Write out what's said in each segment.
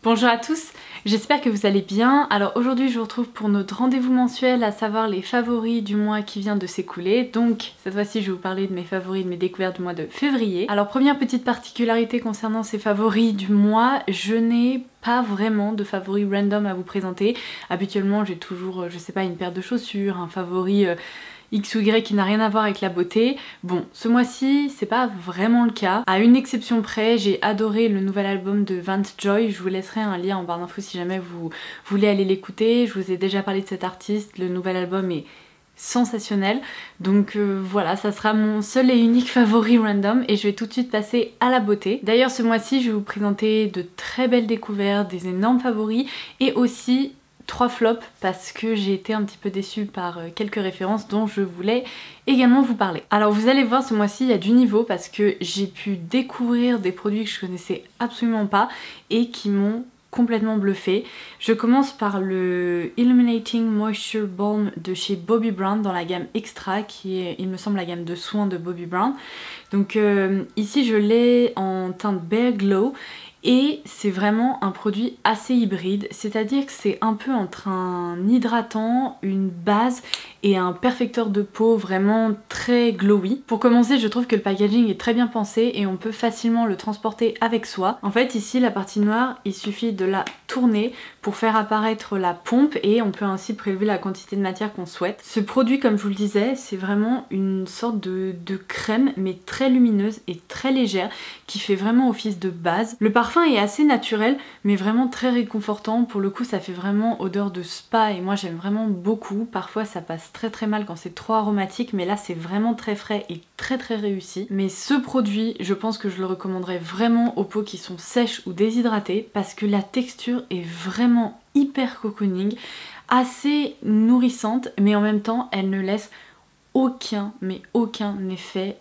Bonjour à tous, j'espère que vous allez bien. Alors aujourd'hui je vous retrouve pour notre rendez-vous mensuel, à savoir les favoris du mois qui vient de s'écouler. Donc cette fois-ci je vais vous parler de mes favoris, de mes découvertes du mois de février. Alors première petite particularité concernant ces favoris du mois, je n'ai pas vraiment de favoris random à vous présenter. Habituellement j'ai toujours, je sais pas, une paire de chaussures, un favori X ou Y qui n'a rien à voir avec la beauté. Bon, ce mois-ci, c'est pas vraiment le cas. À une exception près, j'ai adoré le nouvel album de Vance Joy. Je vous laisserai un lien en barre d'infos si jamais vous voulez aller l'écouter. Je vous ai déjà parlé de cet artiste. Le nouvel album est sensationnel. Donc voilà, ça sera mon seul et unique favori random et je vais tout de suite passer à la beauté. D'ailleurs, ce mois-ci, je vais vous présenter de très belles découvertes, des énormes favoris et aussi 3 flops parce que j'ai été un petit peu déçue par quelques références dont je voulais également vous parler. Alors vous allez voir, ce mois-ci il y a du niveau parce que j'ai pu découvrir des produits que je connaissais absolument pas et qui m'ont complètement bluffé. Je commence par le Illuminating Moisture Balm de chez Bobbi Brown dans la gamme Extra qui est, il me semble, la gamme de soins de Bobbi Brown. Donc ici je l'ai en teinte Bare Glow. Et c'est vraiment un produit assez hybride, c'est-à-dire que c'est un peu entre un hydratant, une base et un perfecteur de peau vraiment très glowy. Pour commencer, je trouve que le packaging est très bien pensé et on peut facilement le transporter avec soi. En fait, ici, la partie noire, il suffit de la tourner pour faire apparaître la pompe et on peut ainsi prélever la quantité de matière qu'on souhaite. Ce produit, comme je vous le disais, c'est vraiment une sorte de crème, mais très lumineuse et très légère, qui fait vraiment office de base. Le parfum est assez naturel, mais vraiment très réconfortant. Pour le coup, ça fait vraiment odeur de spa et moi j'aime vraiment beaucoup. Parfois ça passe très mal quand c'est trop aromatique, mais là c'est vraiment très frais et très réussi. Mais ce produit, je pense que je le recommanderais vraiment aux peaux qui sont sèches ou déshydratées parce que la texture est vraiment hyper cocooning, assez nourrissante, mais en même temps elle ne laisse aucun effet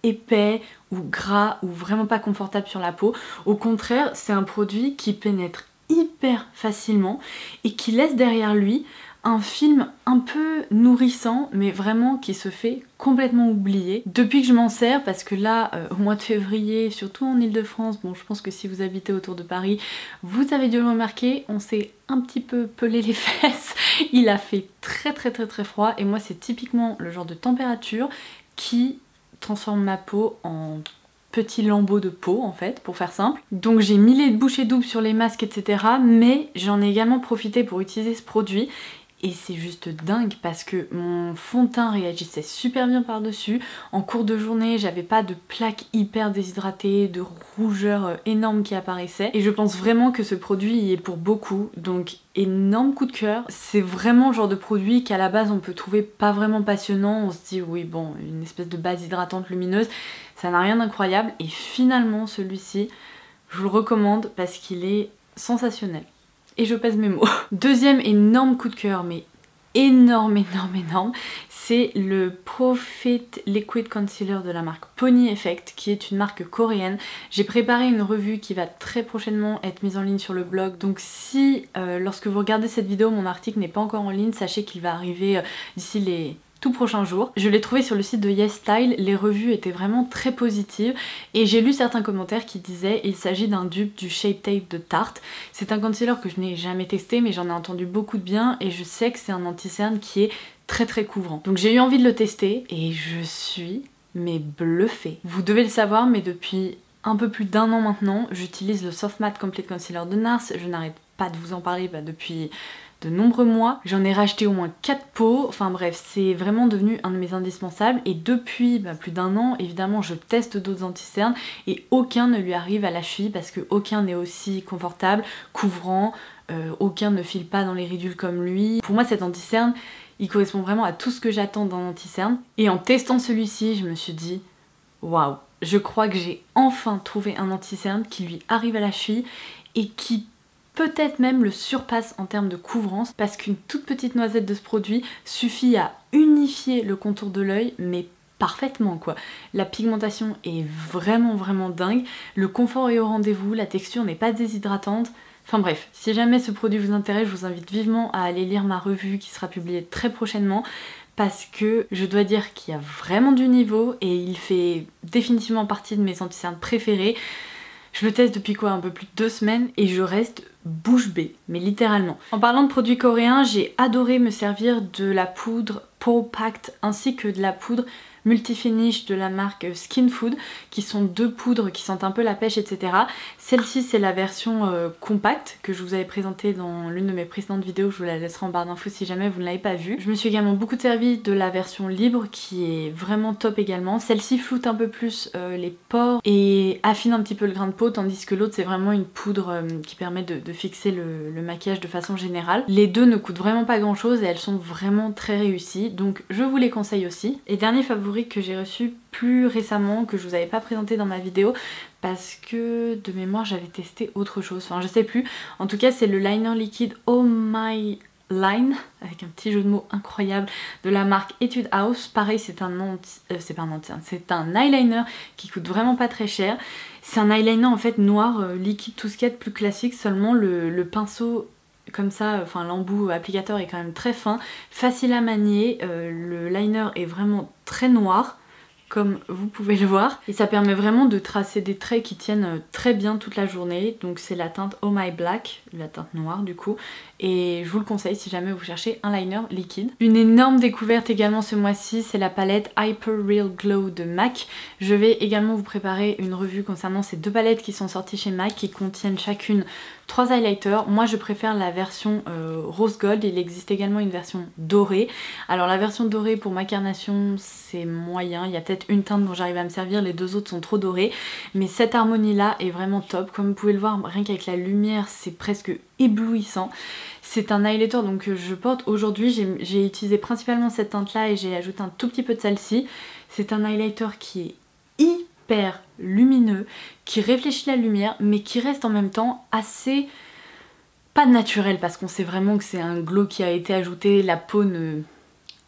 épais ou gras ou vraiment pas confortable sur la peau. Au contraire, c'est un produit qui pénètre hyper facilement et qui laisse derrière lui un film un peu nourrissant, mais vraiment qui se fait complètement oublier. Depuis que je m'en sers, parce que là, au mois de février, surtout en Ile-de-France, bon je pense que si vous habitez autour de Paris, vous avez dû le remarquer, on s'est un petit peu pelé les fesses. Il a fait très froid et moi c'est typiquement le genre de température qui transforme ma peau en petit lambeau de peau en fait, pour faire simple. Donc j'ai mis les bouchées doubles sur les masques etc, mais j'en ai également profité pour utiliser ce produit. Et c'est juste dingue parce que mon fond de teint réagissait super bien par dessus. En cours de journée, j'avais pas de plaques hyper déshydratées, de rougeurs énormes qui apparaissaient. Et je pense vraiment que ce produit y est pour beaucoup. Donc énorme coup de cœur. C'est vraiment le genre de produit qu'à la base on peut trouver pas vraiment passionnant. On se dit oui bon, une espèce de base hydratante lumineuse, ça n'a rien d'incroyable. Et finalement celui-ci, je vous le recommande parce qu'il est sensationnel. Et je pèse mes mots. Deuxième énorme coup de cœur, mais énorme, c'est le Profit Liquid Concealer de la marque Pony Effect, qui est une marque coréenne. J'ai préparé une revue qui va très prochainement être mise en ligne sur le blog, donc si lorsque vous regardez cette vidéo, mon article n'est pas encore en ligne, sachez qu'il va arriver d'ici les tout prochain jour. Je l'ai trouvé sur le site de YesStyle, les revues étaient vraiment très positives et j'ai lu certains commentaires qui disaient il s'agit d'un dupe du Shape Tape de Tarte. C'est un concealer que je n'ai jamais testé mais j'en ai entendu beaucoup de bien et je sais que c'est un anti-cerne qui est très couvrant. Donc j'ai eu envie de le tester et je suis mais bluffée. Vous devez le savoir mais depuis un peu plus d'1 an maintenant, j'utilise le Soft Matte Complete Concealer de NARS. Je n'arrête pas de vous en parler depuis de nombreux mois. J'en ai racheté au moins 4 pots, enfin bref, c'est vraiment devenu un de mes indispensables et depuis plus d'1 an, évidemment, je teste d'autres anti-cernes et aucun ne lui arrive à la cheville parce que aucun n'est aussi confortable, couvrant, aucun ne file pas dans les ridules comme lui. Pour moi, cet anti-cerne, il correspond vraiment à tout ce que j'attends d'un anti-cerne et en testant celui-ci, je me suis dit waouh, je crois que j'ai enfin trouvé un anti-cerne qui lui arrive à la cheville et qui peut-être même le surpasse en termes de couvrance parce qu'une toute petite noisette de ce produit suffit à unifier le contour de l'œil mais parfaitement quoi. La pigmentation est vraiment dingue, le confort est au rendez-vous, la texture n'est pas déshydratante. Enfin bref, si jamais ce produit vous intéresse, je vous invite vivement à aller lire ma revue qui sera publiée très prochainement parce que je dois dire qu'il y a vraiment du niveau et il fait définitivement partie de mes anti-cernes préférés. Je le teste depuis quoi, un peu plus de 2 semaines et je reste bouche bée, mais littéralement. En parlant de produits coréens, j'ai adoré me servir de la poudre Pore Pact ainsi que de la poudre Multifinish de la marque Skin Food, qui sont 2 poudres qui sentent un peu la pêche, etc. Celle-ci c'est la version compacte que je vous avais présentée dans l'une de mes précédentes vidéos, je vous la laisserai en barre d'infos si jamais vous ne l'avez pas vue. Je me suis également beaucoup servi de la version libre qui est vraiment top également. Celle-ci floute un peu plus les pores et affine un petit peu le grain de peau, tandis que l'autre c'est vraiment une poudre qui permet de fixer le maquillage de façon générale. Les deux ne coûtent vraiment pas grand chose et elles sont vraiment très réussies, donc je vous les conseille aussi. Et dernier favori que j'ai reçu plus récemment, que je vous avais pas présenté dans ma vidéo parce que de mémoire j'avais testé autre chose, enfin je sais plus. En tout cas c'est le liner liquide Oh My Line, avec un petit jeu de mots incroyable de la marque Etude House. Pareil c'est un c'est un eyeliner qui coûte vraiment pas très cher. C'est un eyeliner en fait noir, liquide, tout ce qu'il y a de plus classique, seulement le pinceau comme ça, enfin l'embout applicateur est quand même très fin, facile à manier, le liner est vraiment très noir comme vous pouvez le voir et ça permet vraiment de tracer des traits qui tiennent très bien toute la journée. Donc c'est la teinte Oh My Black, la teinte noire du coup, et je vous le conseille si jamais vous cherchez un liner liquide. Une énorme découverte également ce mois-ci, c'est la palette Hyper Real Glow de MAC. Je vais également vous préparer une revue concernant ces 2 palettes qui sont sorties chez MAC, qui contiennent chacune 3 highlighters. Moi je préfère la version rose gold, il existe également une version dorée. Alors la version dorée pour ma carnation c'est moyen, il y a peut-être une teinte dont j'arrive à me servir, les 2 autres sont trop dorées, mais cette harmonie là est vraiment top. Comme vous pouvez le voir, rien qu'avec la lumière c'est presque éblouissant. C'est un highlighter donc que je porte aujourd'hui, j'ai utilisé principalement cette teinte là et j'ai ajouté un tout petit peu de celle-ci. C'est un highlighter qui est hyper lumineux, qui réfléchit la lumière mais qui reste en même temps assez pas naturel parce qu'on sait vraiment que c'est un glow qui a été ajouté, la peau ne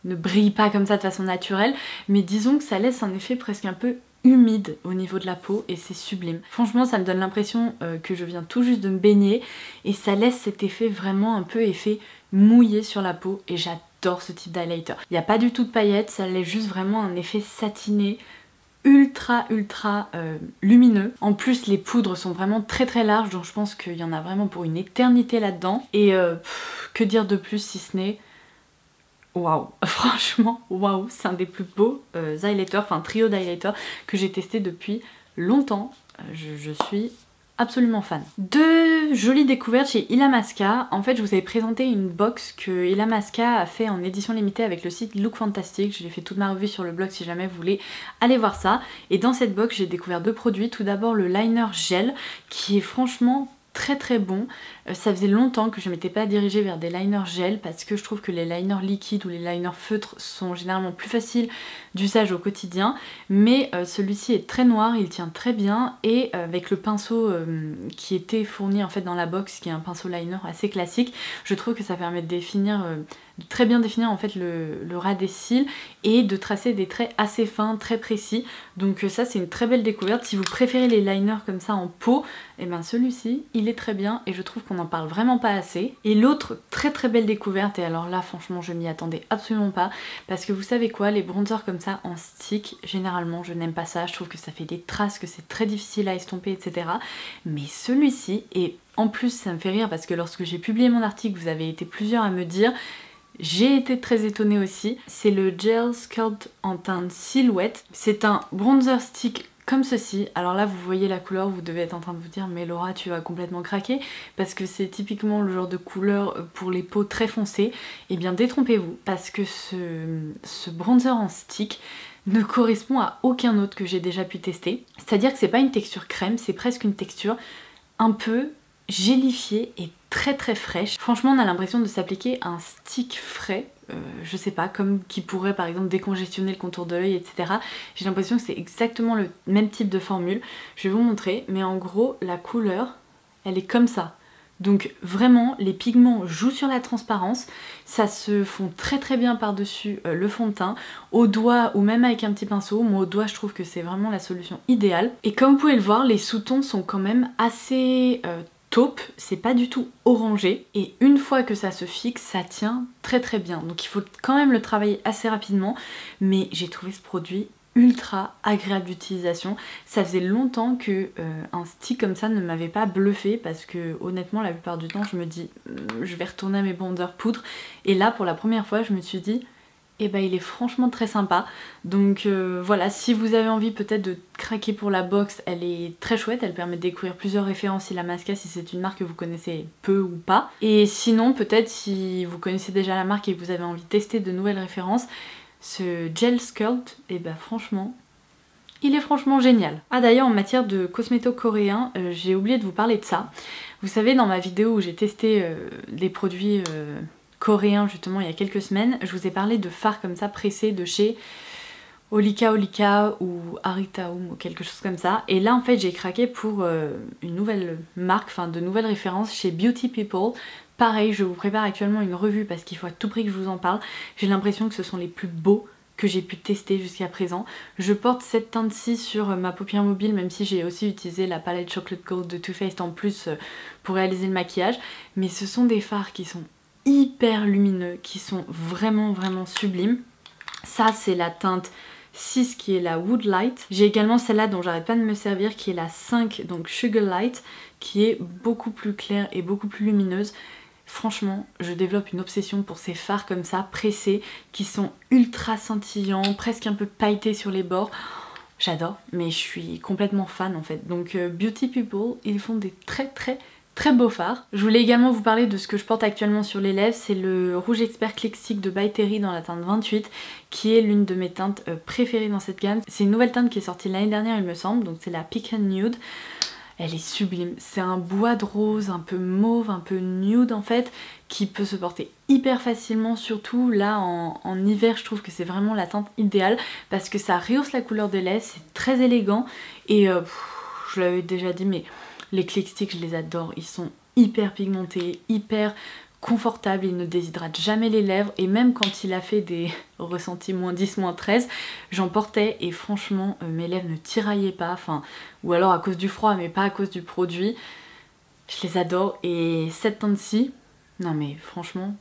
brille pas comme ça de façon naturelle, mais disons que ça laisse un effet presque un peu humide au niveau de la peau et c'est sublime. Franchement ça me donne l'impression que je viens tout juste de me baigner et ça laisse cet effet vraiment un peu effet mouillé sur la peau et j'adore ce type d'highlighter. Il n'y a pas du tout de paillettes, ça laisse juste vraiment un effet satiné ultra lumineux. En plus les poudres sont vraiment très larges, donc je pense qu'il y en a vraiment pour une éternité là-dedans. Et que dire de plus si ce n'est waouh, franchement waouh, c'est un des plus beaux highlighters, enfin trio d'highlighters que j'ai testé depuis longtemps. Je suis absolument fan. 2 jolies découvertes chez Illamasqua. En fait je vous avais présenté une box que Illamasqua a fait en édition limitée avec le site Look Fantastic. J'ai fait toute ma revue sur le blog si jamais vous voulez aller voir ça. Et dans cette box j'ai découvert 2 produits. Tout d'abord le liner gel qui est franchement très bon. Ça faisait longtemps que je m'étais pas dirigée vers des liners gel parce que je trouve que les liners liquides ou les liners feutres sont généralement plus faciles d'usage au quotidien, mais celui-ci est très noir, il tient très bien et avec le pinceau qui était fourni en fait dans la box, qui est un pinceau liner assez classique, je trouve que ça permet de définir de très bien définir en fait le ras des cils et de tracer des traits assez fins, très précis. Donc ça c'est une très belle découverte. Si vous préférez les liners comme ça en peau, et ben celui-ci il est très bien et je trouve qu'on n'en parle vraiment pas assez. Et l'autre très belle découverte, et alors là franchement je m'y attendais absolument pas, parce que vous savez quoi, les bronzers comme ça en stick, généralement je n'aime pas ça, je trouve que ça fait des traces, que c'est très difficile à estomper, etc. Mais celui-ci, et en plus ça me fait rire parce que lorsque j'ai publié mon article, vous avez été plusieurs à me dire, j'ai été très étonnée aussi, c'est le Gel Sculpt en teinte Silhouette. C'est un bronzer stick comme ceci. Alors là vous voyez la couleur, vous devez être en train de vous dire mais Laura tu vas complètement craquer parce que c'est typiquement le genre de couleur pour les peaux très foncées. Et bien détrompez-vous parce que ce bronzer en stick ne correspond à aucun autre que j'ai déjà pu tester. C'est-à-dire que c'est pas une texture crème, c'est presque une texture un peu gélifiée et très fraîche. Franchement on a l'impression de s'appliquer un stick frais, je sais pas, comme qui pourrait par exemple décongestionner le contour de l'œil, etc. J'ai l'impression que c'est exactement le même type de formule. Je vais vous montrer, mais en gros la couleur elle est comme ça. Donc vraiment les pigments jouent sur la transparence, ça se fond très bien par-dessus le fond de teint, au doigt ou même avec un petit pinceau. Moi au doigt je trouve que c'est vraiment la solution idéale. Et comme vous pouvez le voir, les sous-tons sont quand même assez taupe, c'est pas du tout orangé et une fois que ça se fixe ça tient très bien, donc il faut quand même le travailler assez rapidement, mais j'ai trouvé ce produit ultra agréable d'utilisation. Ça faisait longtemps que un stick comme ça ne m'avait pas bluffé parce que honnêtement la plupart du temps je me dis je vais retourner à mes bondeurs poudre, et là pour la première fois je me suis dit et bah il est franchement très sympa. Donc voilà, si vous avez envie peut-être de craquer pour la box, elle est très chouette, elle permet de découvrir plusieurs références Illamasqua si c'est une marque que vous connaissez peu ou pas. Et sinon peut-être si vous connaissez déjà la marque et que vous avez envie de tester de nouvelles références, ce gel sculpt, et bah franchement, il est franchement génial. Ah d'ailleurs en matière de cosméto coréen, j'ai oublié de vous parler de ça. Vous savez dans ma vidéo où j'ai testé des produits coréen justement il y a quelques semaines, je vous ai parlé de fards comme ça pressés de chez Olika Olika ou Aritaum ou quelque chose comme ça, et là en fait j'ai craqué pour une nouvelle marque, enfin de nouvelles références chez Beauty People. Pareil, je vous prépare actuellement une revue parce qu'il faut à tout prix que je vous en parle. J'ai l'impression que ce sont les plus beaux que j'ai pu tester jusqu'à présent. Je porte cette teinte-ci sur ma paupière mobile, même si j'ai aussi utilisé la palette Chocolate Gold de Too Faced en plus pour réaliser le maquillage, mais ce sont des fards qui sont hyper lumineux, qui sont vraiment sublimes. Ça c'est la teinte 6 qui est la Wood Light. J'ai également celle-là dont j'arrête pas de me servir qui est la 5, donc Sugar Light, qui est beaucoup plus claire et beaucoup plus lumineuse. Franchement, je développe une obsession pour ces fards comme ça, pressés, qui sont ultra scintillants, presque un peu pailletés sur les bords. J'adore, mais je suis complètement fan en fait. Donc Beauty People, ils font des très beaux fards. Je voulais également vous parler de ce que je porte actuellement sur les lèvres, c'est le rouge expert Click Stick de By Terry dans la teinte 28, qui est l'une de mes teintes préférées dans cette gamme. C'est une nouvelle teinte qui est sortie l'année dernière il me semble, donc c'est la Pecan Nude. Elle est sublime, c'est un bois de rose un peu mauve, un peu nude en fait, qui peut se porter hyper facilement, surtout là en hiver je trouve que c'est vraiment la teinte idéale parce que ça rehausse la couleur des lèvres, c'est très élégant et je l'avais déjà dit mais les Click Sticks je les adore, ils sont hyper pigmentés, hyper confortables, ils ne déshydratent jamais les lèvres et même quand il a fait des ressentis -10, -13, j'en portais et franchement mes lèvres ne tiraillaient pas, enfin ou alors à cause du froid mais pas à cause du produit. Je les adore et cette teinte-ci, non mais franchement,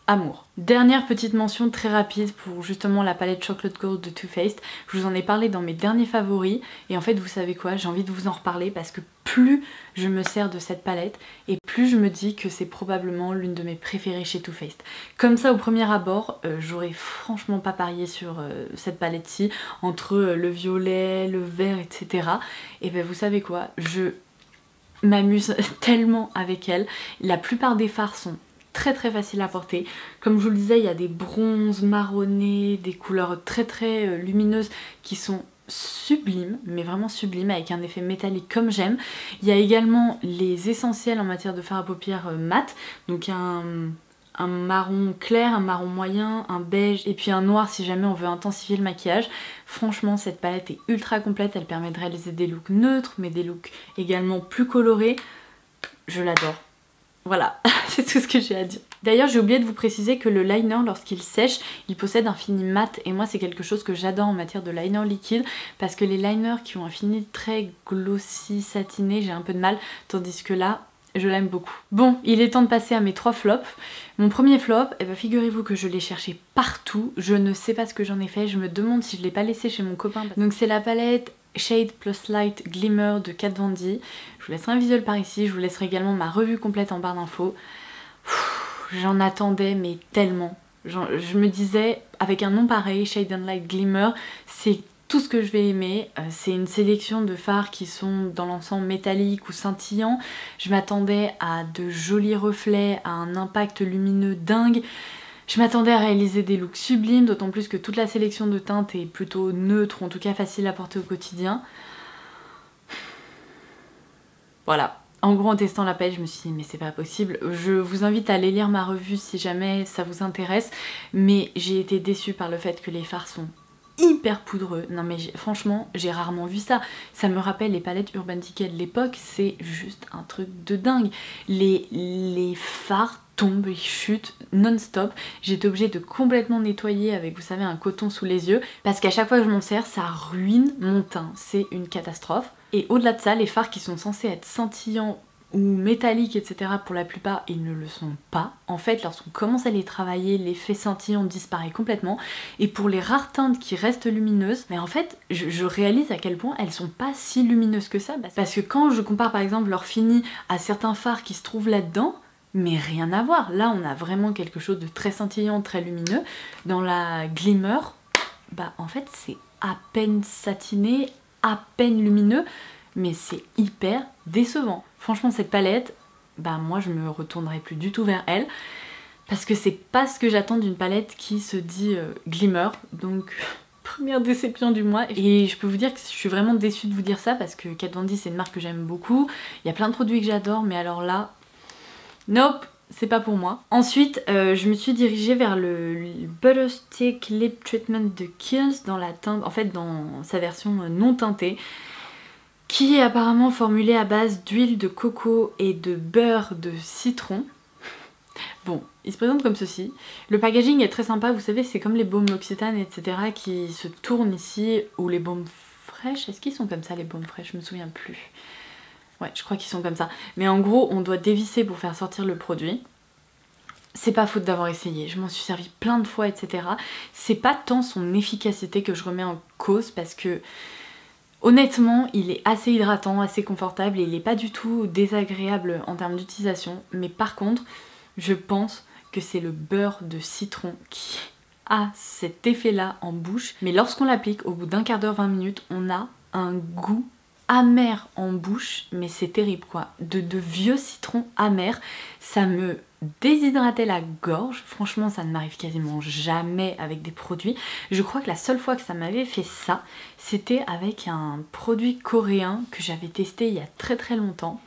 amour. Dernière petite mention très rapide pour justement la palette Chocolate Gold de Too Faced. Je vous en ai parlé dans mes derniers favoris et en fait vous savez quoi, j'ai envie de vous en reparler parce que plus je me sers de cette palette et plus je me dis que c'est probablement l'une de mes préférées chez Too Faced. Comme ça au premier abord, j'aurais franchement pas parié sur cette palette-ci, entre le violet, le vert, etc. Et ben vous savez quoi, je m'amuse tellement avec elle. La plupart des fards sont très faciles à porter. Comme je vous le disais, il y a des bronzes marronnés, des couleurs très lumineuses qui sont sublimes, mais vraiment sublimes, avec un effet métallique comme j'aime. Il y a également les essentiels en matière de fard à paupières mat, donc un marron clair, un marron moyen, un beige et puis un noir si jamais on veut intensifier le maquillage. Franchement cette palette est ultra complète, elle permet de réaliser des looks neutres mais des looks également plus colorés. Je l'adore. Voilà, c'est tout ce que j'ai à dire. D'ailleurs j'ai oublié de vous préciser que le liner lorsqu'il sèche, il possède un fini mat et moi c'est quelque chose que j'adore en matière de liner liquide parce que les liners qui ont un fini très glossy, satiné, j'ai un peu de mal, tandis que là je l'aime beaucoup. Bon, il est temps de passer à mes 3 flops. Mon premier flop, eh ben, figurez-vous que je l'ai cherché partout, je ne sais pas ce que j'en ai fait, je me demande si je l'ai pas laissé chez mon copain. Donc c'est la palette Shade Plus Light Glimmer de Kat Von D. Je vous laisserai un visuel par ici, je vous laisserai également ma revue complète en barre d'infos. J'en attendais mais tellement. Je me disais, avec un nom pareil, Shade and Light Glimmer, c'est tout ce que je vais aimer. C'est une sélection de fards qui sont dans l'ensemble métalliques ou scintillants. Je m'attendais à de jolis reflets, à un impact lumineux dingue. Je m'attendais à réaliser des looks sublimes, d'autant plus que toute la sélection de teintes est plutôt neutre, ou en tout cas facile à porter au quotidien. Voilà. En gros en testant la palette je me suis dit mais c'est pas possible. Je vous invite à aller lire ma revue si jamais ça vous intéresse, mais j'ai été déçue par le fait que les fards sont hyper poudreux. Non mais franchement j'ai rarement vu ça. Ça me rappelle les palettes Urban Decay de l'époque, c'est juste un truc de dingue. Les fards tombent et chutent non-stop. J'étais obligée de complètement nettoyer avec, vous savez, un coton sous les yeux parce qu'à chaque fois que je m'en sers, ça ruine mon teint. C'est une catastrophe. Et au-delà de ça, les fards qui sont censés être scintillants, ou métalliques, etc. pour la plupart, ils ne le sont pas. En fait, lorsqu'on commence à les travailler, l'effet scintillant disparaît complètement. Et pour les rares teintes qui restent lumineuses, mais en fait, je réalise à quel point elles sont pas si lumineuses que ça. Parce que quand je compare par exemple leur fini à certains fards qui se trouvent là-dedans, mais rien à voir. Là, on a vraiment quelque chose de très scintillant, très lumineux. Dans la Glimmer, bah en fait, c'est à peine satiné, à peine lumineux, mais c'est hyper décevant. Franchement, cette palette, bah moi je me retournerai plus du tout vers elle, parce que c'est pas ce que j'attends d'une palette qui se dit Glimmer, donc première déception du mois. Et je peux vous dire que je suis vraiment déçue de vous dire ça, parce que Kat Von D c'est une marque que j'aime beaucoup, il y a plein de produits que j'adore, mais alors là, nope, c'est pas pour moi. Ensuite, je me suis dirigée vers le Butter Stick Lip Treatment de Kiehl's dans la teinte, en fait dans sa version non teintée, qui est apparemment formulée à base d'huile de coco et de beurre de citron. Bon, il se présente comme ceci. Le packaging est très sympa, vous savez, c'est comme les baumes L'Occitane, etc. qui se tournent ici, ou les baumes fraîches. Est-ce qu'ils sont comme ça les baumes fraîches? Je me souviens plus. Ouais, je crois qu'ils sont comme ça. Mais en gros, on doit dévisser pour faire sortir le produit. C'est pas faute d'avoir essayé, je m'en suis servi plein de fois, etc. C'est pas tant son efficacité que je remets en cause, parce que honnêtement, il est assez hydratant, assez confortable et il n'est pas du tout désagréable en termes d'utilisation. Mais par contre, je pense que c'est le beurre de citron qui a cet effet-là en bouche. Mais lorsqu'on l'applique, au bout d'un quart d'heure, 20 minutes, on a un goût amer en bouche, mais c'est terrible quoi. De vieux citron amer, ça me déshydratait la gorge. Franchement, ça ne m'arrive quasiment jamais avec des produits. Je crois que la seule fois que ça m'avait fait ça, c'était avec un produit coréen que j'avais testé il y a très longtemps.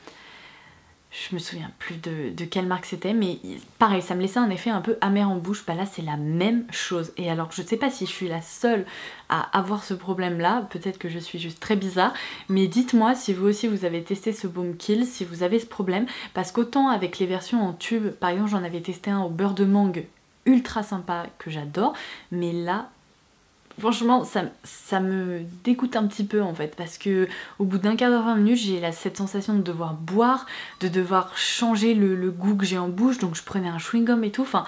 Je me souviens plus de quelle marque c'était, mais pareil, ça me laissait un effet un peu amer en bouche. Bah là, c'est la même chose. Et alors, je sais pas si je suis la seule à avoir ce problème-là, peut-être que je suis juste très bizarre, mais dites-moi si vous aussi vous avez testé ce baume Kiehl's, si vous avez ce problème, parce qu'autant avec les versions en tube, par exemple, j'en avais testé un au beurre de mangue, ultra sympa, que j'adore, mais là, franchement, ça me dégoûte un petit peu en fait, parce que au bout d'un quart d'heure, 20 minutes, j'ai cette sensation de devoir boire, de devoir changer le goût que j'ai en bouche, donc je prenais un chewing-gum et tout, enfin...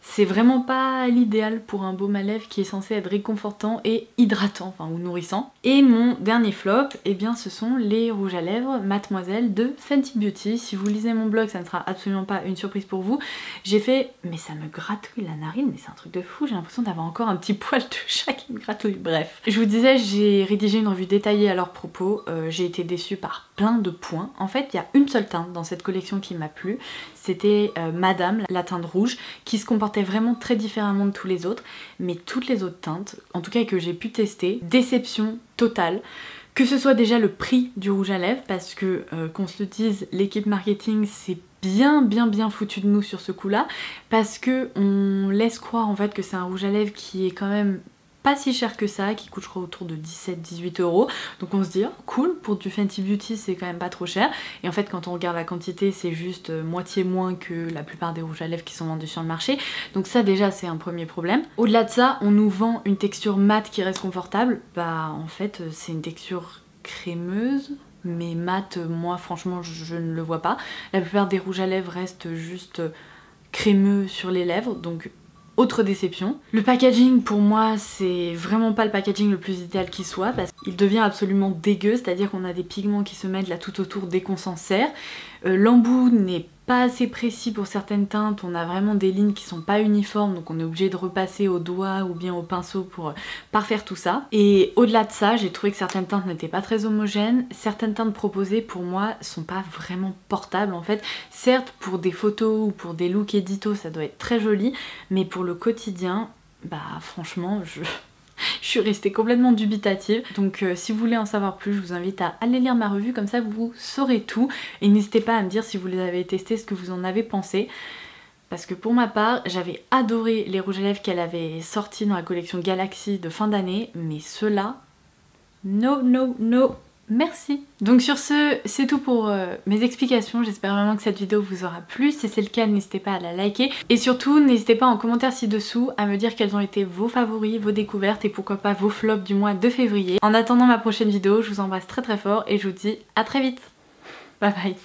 C'est vraiment pas l'idéal pour un baume à lèvres qui est censé être réconfortant et hydratant, enfin ou nourrissant. Et mon dernier flop, eh bien ce sont les rouges à lèvres Mademoiselle de Fenty Beauty. Si vous lisez mon blog, ça ne sera absolument pas une surprise pour vous. J'ai fait, mais ça me gratouille la narine, mais c'est un truc de fou, j'ai l'impression d'avoir encore un petit poil de chat qui me gratouille, bref. Je vous disais, j'ai rédigé une revue détaillée à leur propos, j'ai été déçue par plein de points. En fait, il y a une seule teinte dans cette collection qui m'a plu, c'était Madame, la teinte rouge, qui se comportait vraiment très différemment de tous les autres, mais toutes les autres teintes, en tout cas que j'ai pu tester, déception totale. Que ce soit déjà le prix du rouge à lèvres, parce que qu'on se le dise, l'équipe marketing c'est bien foutu de nous sur ce coup là, parce que on laisse croire en fait que c'est un rouge à lèvres qui est quand même pas si cher que ça, qui coûte je crois autour de 17-18 €. Donc on se dit oh, cool, pour du Fenty Beauty c'est quand même pas trop cher. Et en fait quand on regarde la quantité c'est juste moitié moins que la plupart des rouges à lèvres qui sont vendus sur le marché. Donc ça déjà c'est un premier problème. Au-delà de ça, on nous vend une texture mate qui reste confortable. Bah en fait c'est une texture crémeuse. Mais mat, moi franchement je ne le vois pas. La plupart des rouges à lèvres restent juste crémeux sur les lèvres, donc autre déception. Le packaging pour moi c'est vraiment pas le packaging le plus idéal qui soit, parce qu'il devient absolument dégueu, c'est-à-dire qu'on a des pigments qui se mettent là tout autour dès qu'on s'en sert. L'embout n'est pas assez précis pour certaines teintes, on a vraiment des lignes qui sont pas uniformes, donc on est obligé de repasser au doigt ou bien au pinceau pour parfaire tout ça. Et au-delà de ça, j'ai trouvé que certaines teintes n'étaient pas très homogènes, certaines teintes proposées pour moi sont pas vraiment portables en fait. Certes pour des photos ou pour des looks édito ça doit être très joli, mais pour le quotidien, bah franchement je suis restée complètement dubitative. Donc si vous voulez en savoir plus, je vous invite à aller lire ma revue, comme ça vous saurez tout. Et n'hésitez pas à me dire si vous les avez testés, ce que vous en avez pensé. Parce que pour ma part, j'avais adoré les rouges à lèvres qu'elle avait sortis dans la collection Galaxy de fin d'année, mais ceux-là, no, merci. Donc sur ce, c'est tout pour mes explications. J'espère vraiment que cette vidéo vous aura plu. Si c'est le cas, n'hésitez pas à la liker. Et surtout, n'hésitez pas en commentaire ci-dessous à me dire quels ont été vos favoris, vos découvertes et pourquoi pas vos flops du mois de février. En attendant ma prochaine vidéo, je vous embrasse très fort et je vous dis à très vite. Bye bye.